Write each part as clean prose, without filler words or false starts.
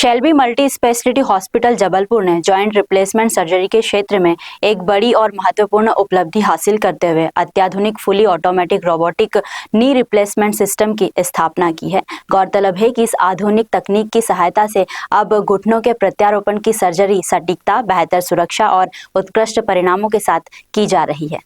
Shelby multi speciality hospital Jabalpur ने joint replacement surgery के क्षेत्र में एक बड़ी और महत्वपूर्ण उपलब्धि हासिल करते हुए अत्याधुनिक fully automatic robotic knee replacement system की स्थापना की है। गौरतलब है कि इस आधुनिक तकनीक की सहायता से अब घुटनों के प्रत्यारोपण की सर्जरी सटीकता, बेहतर सुरक्षा और उत्कृष्ट परिणामों के साथ की जा रही है।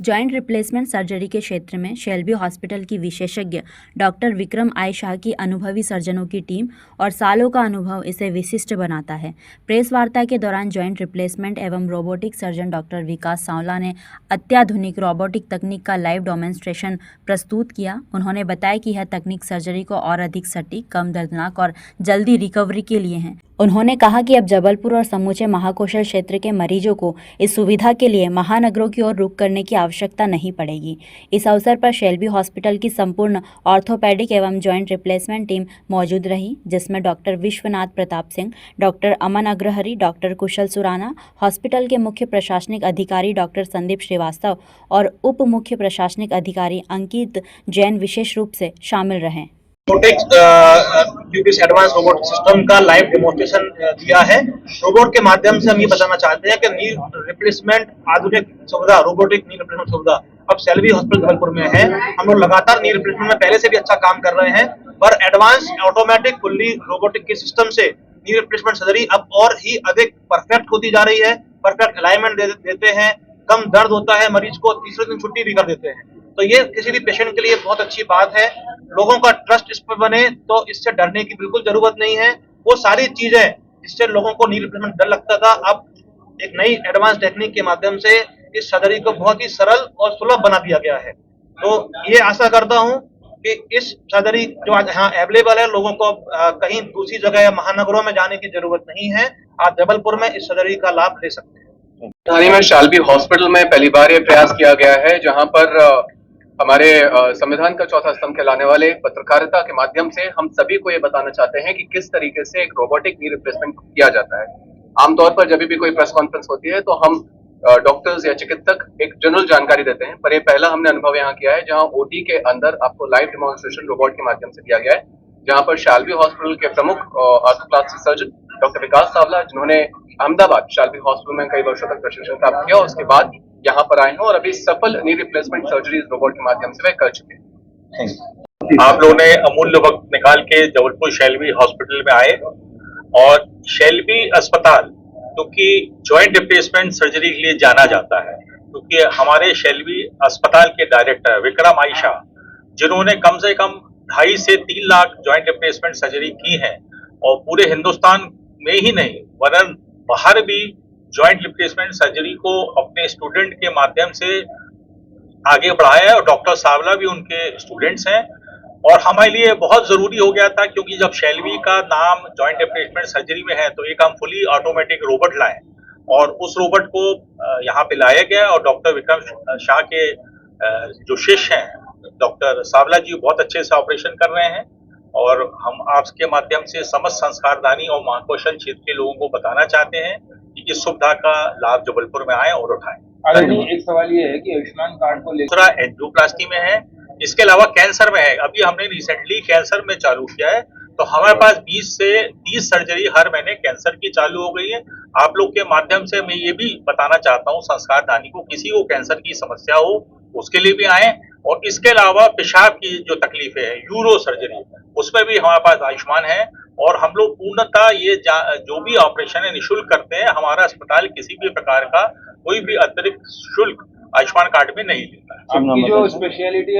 जॉइंट रिप्लेसमेंट सर्जरी के क्षेत्र में शेल्बी हॉस्पिटल की विशेषज्ञ डॉक्टर विक्रम आई शाह की अनुभवी सर्जनों की टीम और सालों का अनुभव इसे विशिष्ट बनाता है। प्रेस वार्ता के दौरान जॉइंट रिप्लेसमेंट एवं रोबोटिक सर्जन डॉक्टर विकास सांवला ने अत्याधुनिक रोबोटिक तकनीक का लाइव डेमोन्स्ट्रेशन प्रस्तुत किया। उन्होंने बताया कि यह तकनीक सर्जरी को और अधिक सटीक, कम दर्दनाक और जल्दी रिकवरी के लिए है। उन्होंने कहा कि अब जबलपुर और समूचे महाकौशल क्षेत्र के मरीजों को इस सुविधा के लिए महानगरों की ओर रुख करने की आवश्यकता नहीं पड़ेगी। इस अवसर पर शेल्बी हॉस्पिटल की संपूर्ण ऑर्थोपेडिक एवं जॉइंट रिप्लेसमेंट टीम मौजूद रही, जिसमें डॉक्टर विश्वनाथ प्रताप सिंह, डॉक्टर अमन अग्रहरी, डॉक्टर कुशल सुराना, हॉस्पिटल के मुख्य प्रशासनिक अधिकारी डॉक्टर संदीप श्रीवास्तव और उप मुख्य प्रशासनिक अधिकारी अंकित जैन विशेष रूप से शामिल रहे। क्योंकि इस एडवांस रोबोट सिस्टम का लाइव डेमोन्स्ट्रेशन दिया है। रोबोट के माध्यम से हम ये बताना चाहते हैं कि नी रिप्लेसमेंट आधुनिक सुविधा, रोबोटिक नी रिप्लेसमेंट सुविधा अब शेल्बी हॉस्पिटल जबलपुर में है। हम लोग लगातार नी रिप्लेसमेंट में पहले से भी अच्छा काम कर रहे हैं, पर एडवांस ऑटोमेटिक फुल्ली रोबोटिक के सिस्टम से नी रिप्लेसमेंट सर्जरी अब और ही अधिक परफेक्ट होती जा रही है। परफेक्ट अलाइनमेंट देते हैं, कम दर्द होता है, मरीज को तीसरे दिन छुट्टी भी कर देते हैं। तो ये किसी भी पेशेंट के लिए बहुत अच्छी बात है। लोगों का ट्रस्ट इस पर बने तो इससे डरने की बिल्कुल जरूरत नहीं है। वो सारी चीजें जिससे लोगों को नी रिप्लेसमेंट डर लगता था, अब एक नई एडवांस टेक्निक के माध्यम से इस सर्जरी को बहुत ही सरल और सुलभ बना दिया गया है। तो ये आशा करता हूं कि इस सर्जरी जो आज यहाँ अवेलेबल है, लोगों को कहीं दूसरी जगह या महानगरों में जाने की जरूरत नहीं है। आप जबलपुर में इस सर्जरी का लाभ ले सकते हैं। हाल ही में शेल्बी हॉस्पिटल में पहली बार ये प्रयास किया गया है, जहां पर हमारे संविधान का चौथा स्तंभ कहलाने वाले पत्रकारिता के माध्यम से हम सभी को ये बताना चाहते हैं कि किस तरीके से एक रोबोटिक नी रिप्लेसमेंट किया जाता है। आमतौर पर जब भी कोई प्रेस कॉन्फ्रेंस होती है तो हम डॉक्टर्स या चिकित्सक एक जनरल जानकारी देते हैं, पर ये पहला हमने अनुभव यहाँ किया है जहाँ ओटी के अंदर आपको लाइव डेमोन्स्ट्रेशन रोबोट के माध्यम से दिया गया है, जहाँ पर शेल्बी हॉस्पिटल के प्रमुख ऑर्थोप्लास्टिक सर्जन डॉक्टर विकास सांवला, जिन्होंने अहमदाबाद शेल्बी हॉस्पिटल में कई वर्षों तक प्रशिक्षण प्राप्त किया, उसके बाद यहाँ पर आए हैं और अभी सफल नी रिप्लेसमेंट सर्जरी रोबोट के माध्यम से वे कर चुके हैं। आप लोगों ने अमूल्य वक्त निकाल के जबलपुर शेल्बी हॉस्पिटल में आए और शेल्बी अस्पताल क्योंकि ज्वाइंट रिप्लेसमेंट सर्जरी के लिए जाना जाता है, क्योंकि हमारे शेल्बी अस्पताल के डायरेक्टर विक्रम आई शाह, जिन्होंने कम से कम 2.5 से 3 लाख ज्वाइंट रिप्लेसमेंट सर्जरी की है और पूरे हिंदुस्तान में ही नहीं वरन बाहर भी ज्वाइंट रिप्लेसमेंट सर्जरी को अपने स्टूडेंट के माध्यम से आगे बढ़ाया है और डॉक्टर सांवला भी उनके स्टूडेंट्स हैं। और हमारे लिए बहुत जरूरी हो गया था, क्योंकि जब शेल्बी का नाम ज्वाइंट रिप्लेसमेंट सर्जरी में है तो एक हम फुली ऑटोमेटिक रोबोट लाए और उस रोबोट को यहाँ पे लाया गया और डॉक्टर विक्रम शाह के जो शिष्य हैं डॉक्टर सांवला जी बहुत अच्छे से ऑपरेशन कर रहे हैं। और हम आपके माध्यम से समस्त संस्कारदानी और महाकौशल क्षेत्र के लोगों को बताना चाहते हैं कि इस सुविधा का लाभ जबलपुर में आए और उठाएं। एक सवाल ये है कि आयुष्मान कार्ड को लेकर दूसरा एंजियोप्लास्टी में है, इसके अलावा कैंसर में है। अभी हमने रिसेंटली कैंसर में चालू किया है, तो हमारे पास 20 से 30 सर्जरी हर महीने कैंसर की चालू हो गई है। आप लोग के माध्यम से मैं ये भी बताना चाहता हूँ संस्कारदानी को, किसी को कैंसर की समस्या हो उसके लिए भी आए। और इसके अलावा पेशाब की जो तकलीफें है, यूरो सर्जरी, उसमें भी हमारे पास आयुष्मान है और हम लोग पूर्णतः ये जो भी ऑपरेशन है निःशुल्क करते हैं। हमारा अस्पताल किसी भी प्रकार का कोई भी अतिरिक्त शुल्क आयुष्मान कार्ड में नहीं लेता है। आपकी जो स्पेशलिटी